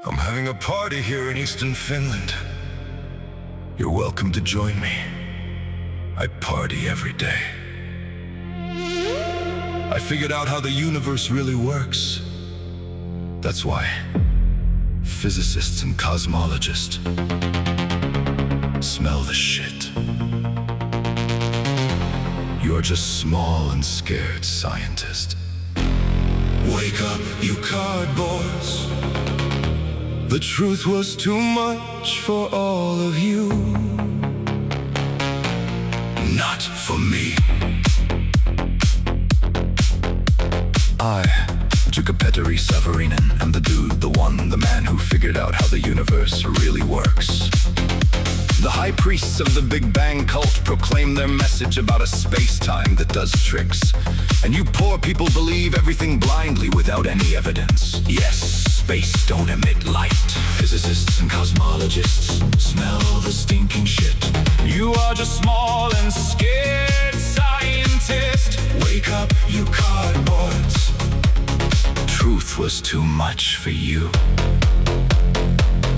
I'm having a party here in Eastern Finland. You're welcome to join me. I party every day. I figured out how the universe really works. That's why physicists and cosmologists smell the shit. You're just small and scared scientist. Wake up, you cardboards. The truth was too much for all of you. Not for me. I, Savorinen, am the dude, the one, the man who figured out how the universe really works. The high priests of the Big Bang cult proclaim their message about a space-time that does tricks. And you poor people believe everything blindly without any evidence. Yes, space don't emit light. Physicists and cosmologists smell the stinking shit. You are just small and scared scientist. Wake up, you cardboards. Truth was too much for you.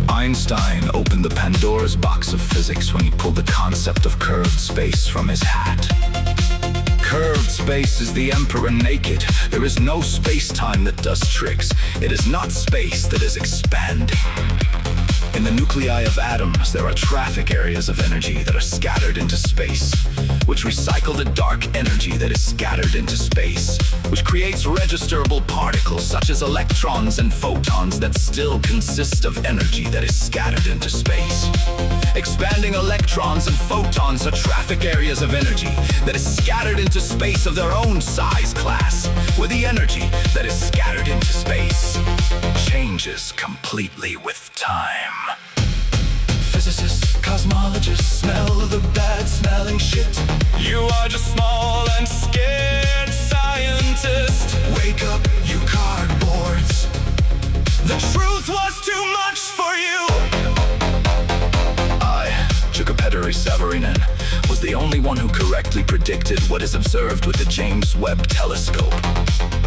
Einstein opened the Pandora's box of physics when he pulled the concept of curved space from his hat. Curved space is the emperor naked. There is no space-time that does tricks. It is not space that is expanding. In the nuclei of atoms, there are traffic areas of energy that are scattered into space, which recycle the dark energy that is scattered into space, which creates registerable particles such as electrons and photons that still consist of energy that is scattered into space. Expanding electrons and photons are traffic areas of energy that is scattered into space of their own size class, where the energy that is scattered into space changes completely with time. Physicists, cosmologists smell the bad-smelling shit. You are just small and scared scientist. Wake up, you cardboards. The truth was too much for you. Savorinen was the only one who correctly predicted what is observed with the James Webb Telescope.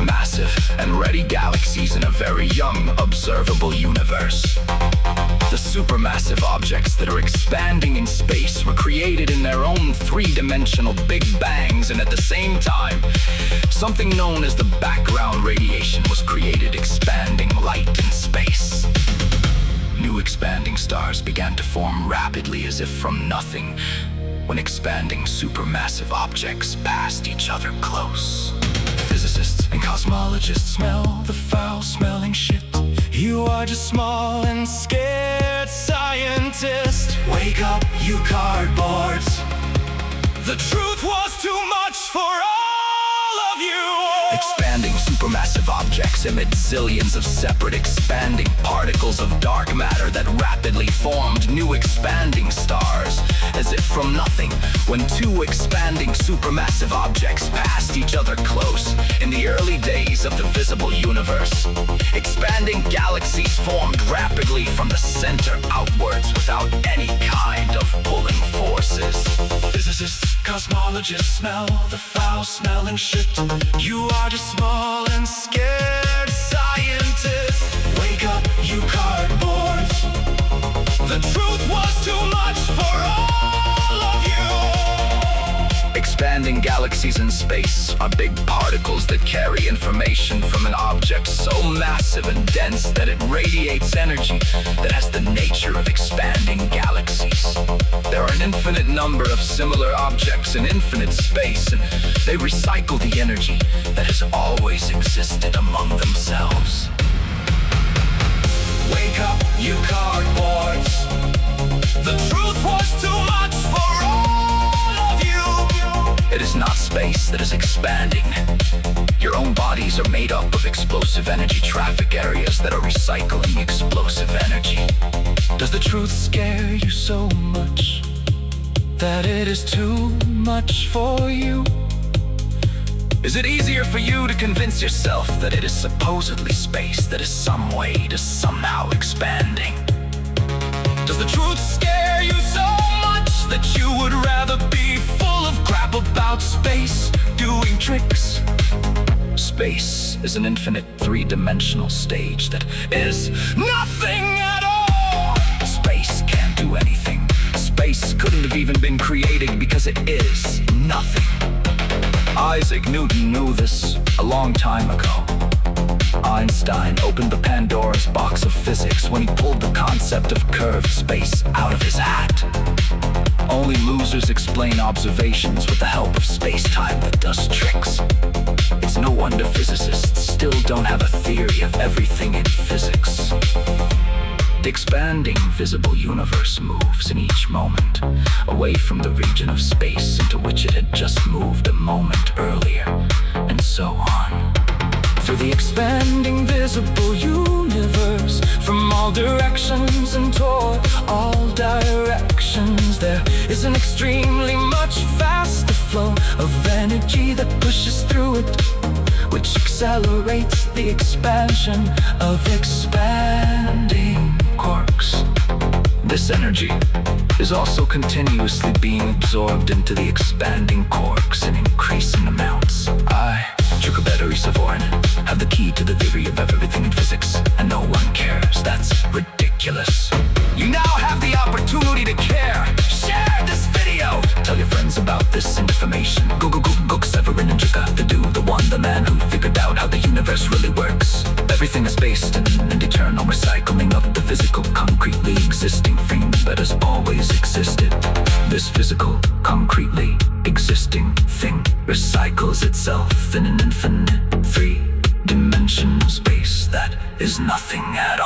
Massive and ready galaxies in a very young, observable universe. The supermassive objects that are expanding in space were created in their own three-dimensional Big Bangs, and at the same time, something known as the background radiation was created, expanding light in space. New expanding stars began to form rapidly as if from nothing, when expanding supermassive objects passed each other close. Physicists and cosmologists smell the foul-smelling shit. You are just small and scared scientist. Wake up, you cardboards. The truth was too much for all of you. Expanding supermassive objects emit zillions of separate expanding particles of dark matter that rapidly formed new expanding stars, as if from nothing, when two expanding supermassive objects passed each other close in the early days of the visible universe. Expanding galaxies formed rapidly from the center outwards without any kind of pulling forces. Physicists, cosmologists smell the foul-smelling shit. You are just small and scared scientists. Wake up, you cardboards. The truth was too much for all of you. Expanding galaxies in space are big particles that carry information from an object so massive and dense that it radiates energy that has the nature of expanding galaxies. There are an infinite number of similar objects in infinite space, and they recycle the energy that has always existed among themselves. Wake up, you cardboards. The truth was too much for all of you. It is not space that is expanding. Your own bodies are made up of explosive energy traffic areas that are recycling explosive energy. Does the truth scare you so much that it is too much for you? Is it easier for you to convince yourself that it is supposedly space that is some way to somehow expanding? Does the truth scare you so much that you would rather be full of crap about space doing tricks? Space is an infinite three-dimensional stage that is nothing at all. Space can't do anything. Space couldn't have even been created because it is nothing. Isaac Newton knew this a long time ago. Einstein opened the Pandora's box of physics when he pulled the concept of curved space out of his hat. Only losers explain observations with the help of space-time that does tricks. It's no wonder physicists still don't have a theory of everything in physics. The expanding visible universe moves in each moment, away from the region of space into which it had just moved a moment earlier, and so on. Through the expanding visible universe, from all directions and toward all directions, there is an extremely much faster flow of energy that pushes through it, which accelerates the expansion of expanding quarks. This energy is also continuously being absorbed into the expanding quarks in increasing amounts. I, Savorinen, have the key to the theory of everything in physics, and no one cares. That's ridiculous. You now have the opportunity to care. Share this video. Tell your friends about this information. Go Savorinen, the dude, the one, the man who figured out how the universe really works. Everything is based in an eternal recycling of the physical, concretely existing thing that has always existed. This physical, concretely existing thing recycles itself in an infinite three-dimensional space that is nothing at